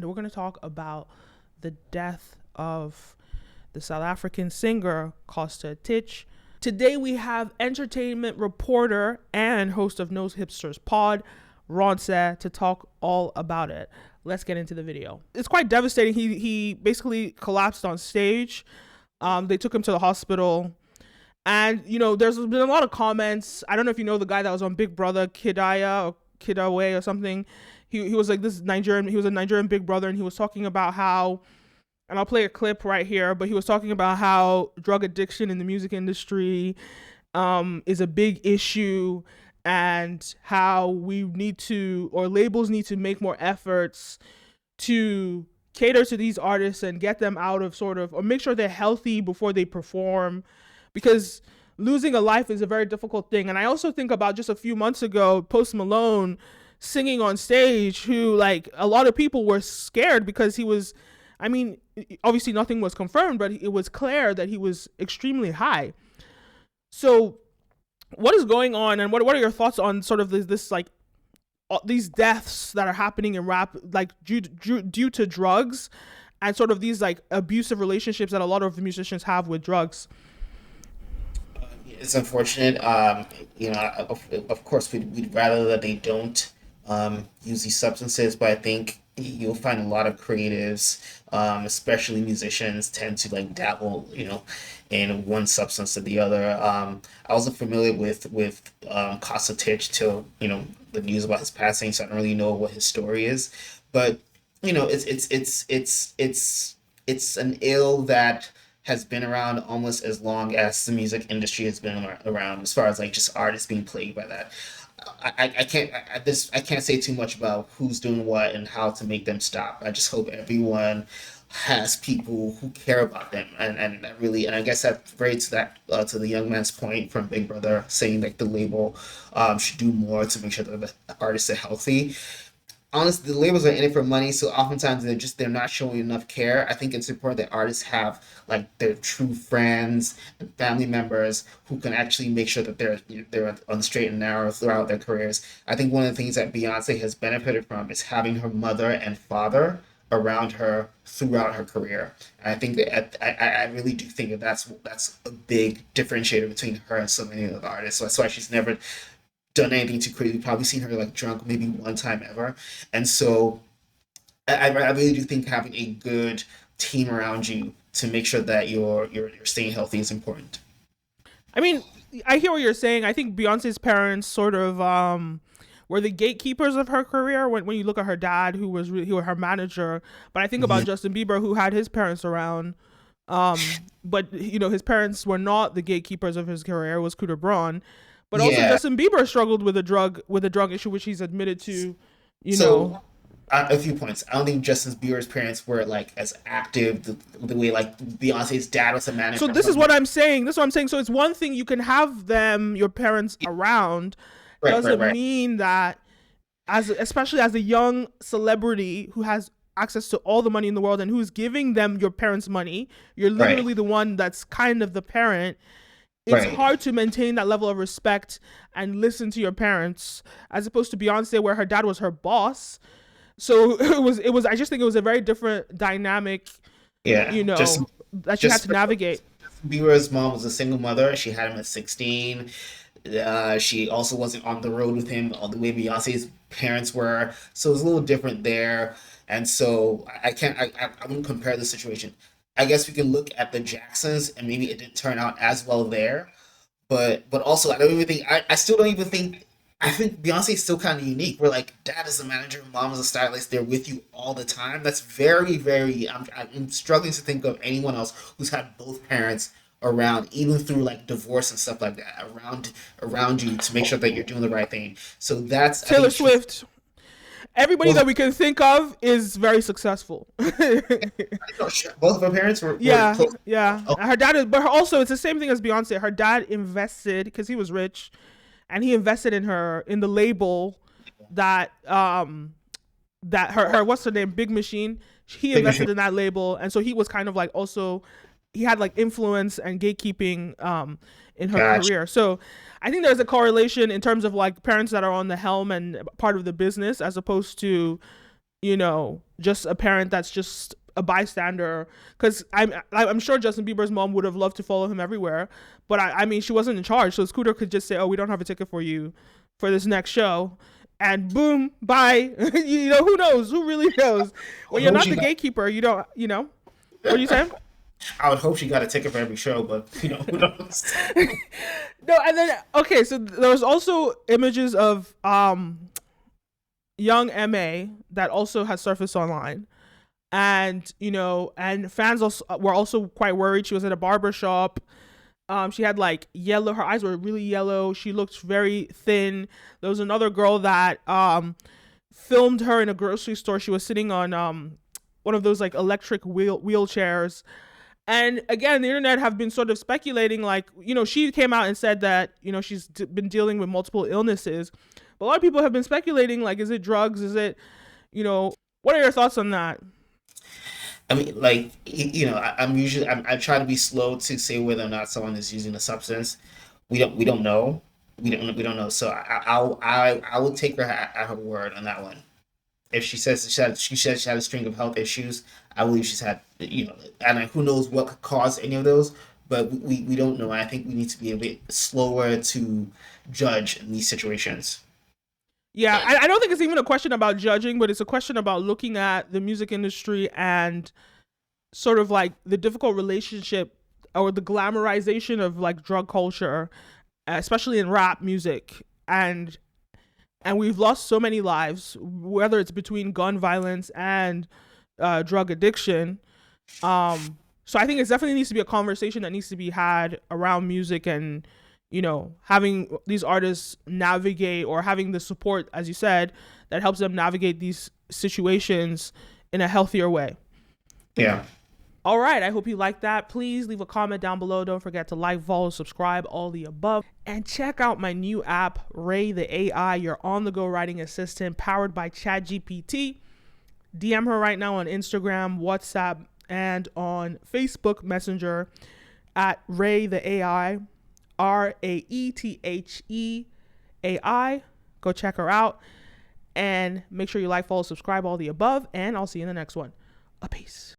We're going to talk about the death of the South African singer Costa Titch. Today we have entertainment reporter and host of No Hipsters Pod, Ronse, to talk all about it. Let's get into the video. It's quite devastating. He basically collapsed on stage. They took him to the hospital. And, there's been a lot of comments. I don't know if you know the guy that was on Big Brother, Kidaya or Kidawe or something. He was like this Nigerian, he was a Nigerian Big Brother, and he was talking about how, and I'll play a clip right here, but he was talking about how drug addiction in the music industry is a big issue, and how we need to, or labels need to make more efforts to cater to these artists and get them out of or make sure they're healthy before they perform, because losing a life is a very difficult thing. And I also think about just a few months ago, Post Malone singing on stage, who, like, a lot of people were scared because he was, obviously nothing was confirmed, but it was clear that he was extremely high. So what is going on, and what are your thoughts on sort of this like these deaths that are happening in rap, like due to drugs, and sort of these like abusive relationships that a lot of the musicians have with drugs? It's unfortunate. Of course, we'd rather that they don't use these substances, but I think you'll find a lot of creatives, especially musicians, tend to like dabble, in one substance or the other. I wasn't familiar with Costa Titch till the news about his passing, so I don't really know what his story is. But it's an ill that has been around almost as long as the music industry has been around, as far as like just artists being plagued by that. I can't say too much about who's doing what and how to make them stop. I just hope everyone has people who care about them, and that really, and I guess that relates to the young man's point from Big Brother, saying like the label should do more to make sure that the artists are healthy. Honestly, the labels are in it for money, so oftentimes they're not showing enough care. I think it's important that artists have like their true friends and family members who can actually make sure that they're on the straight and narrow throughout their careers. I think one of the things that Beyonce has benefited from is having her mother and father around her throughout her career. And I think that I really do think that that's a big differentiator between her and so many other artists. So that's why she's never done anything too crazy. You've probably seen her like drunk maybe one time ever. And so I really do think having a good team around you to make sure that you're staying healthy is important. I mean, I hear what you're saying. I think Beyonce's parents sort of were the gatekeepers of her career. When you look at her dad, who was her manager. But I think about Mhm. Justin Bieber, who had his parents around. But his parents were not the gatekeepers of his career. It was Cooter Braun. But also Yeah. Justin Bieber struggled with a drug issue, which he's admitted to. You know, So a few points. I don't think Justin Bieber's parents were like as active the way like Beyonce's dad was a so manager. this is what I'm saying. This is what I'm saying. So it's one thing you can have your parents around, Right, right, doesn't right, mean that, especially as a young celebrity who has access to all the money in the world and who's giving them your parents money, you're right, literally the one that's kind of the parent. It's right. hard to maintain that level of respect and listen to your parents, as opposed to Beyonce, where her dad was her boss. So it was I just think it was a very different dynamic, Yeah. Just that she had just to navigate. Bieber's mom was a single mother. She had him at 16. She also wasn't on the road with him all the way Beyonce's parents were. So it was a little different there. And so I can't, I wouldn't compare the situation. I guess we can look at the Jacksons and maybe it didn't turn out as well there. But also, I don't even think, I still don't even think, I think Beyonce is still kind of unique. We're like, dad is a manager, mom is a stylist. They're with you all the time. That's very, very. I'm struggling to think of anyone else who's had both parents around, even through like divorce and stuff like that, around you to make sure that you're doing the right thing. So that's, I Taylor think, she, Swift. Everybody both, that we can think of is very successful. no, sure, both of her parents were Yeah, close. yeah. Oh, Her dad is, but also it's the same thing as Beyonce. Her dad invested because he was rich, and he invested in the label that her what's her name, Big Machine. He big machine. invested in that label, and so he was kind of like also, he had like influence and gatekeeping in her Gosh, career. So I think there's a correlation in terms of like parents that are on the helm and part of the business, as opposed to just a parent that's just a bystander. Because I'm sure Justin Bieber's mom would have loved to follow him everywhere, but I mean, she wasn't in charge, so Scooter could just say, "Oh, we don't have a ticket for you for this next show," and boom, bye. Who knows? Who really knows? When you're not the gatekeeper, you don't. What are you saying? I would hope she got a ticket for every show, but who knows? No, and then okay, so there was also images of young MA that also has surfaced online, and and fans also were also quite worried. She was at a barber shop. She had like yellow. Her eyes were really yellow. She looked very thin. There was another girl that filmed her in a grocery store. She was sitting on one of those like electric wheelchairs. And again, the internet have been sort of speculating, like, she came out and said that, she's been dealing with multiple illnesses. But a lot of people have been speculating, like, is it drugs? Is it, what are your thoughts on that? I mean, like, I try to be slow to say whether or not someone is using a substance. We don't know. We don't know. So I would take her at her word on that one. If she says she had a string of health issues, I believe she's had, and who knows what could cause any of those, but we don't know. I think we need to be a bit slower to judge in these situations. Yeah, I don't think it's even a question about judging, but it's a question about looking at the music industry and sort of like the difficult relationship or the glamorization of like drug culture, especially in rap music. And we've lost so many lives, whether it's between gun violence and drug addiction. So I think it definitely needs to be a conversation that needs to be had around music, and having these artists navigate, or having the support, as you said, that helps them navigate these situations in a healthier way. Yeah. All right, I hope you like that. Please leave a comment down below. Don't forget to like, follow, subscribe, all the above. And check out my new app, Ray the AI, your on-the-go writing assistant powered by ChatGPT. DM her right now on Instagram, WhatsApp, and on Facebook Messenger at Ray the AI, RAETHEAI. Go check her out. And make sure you like, follow, subscribe, all the above. And I'll see you in the next one. A peace.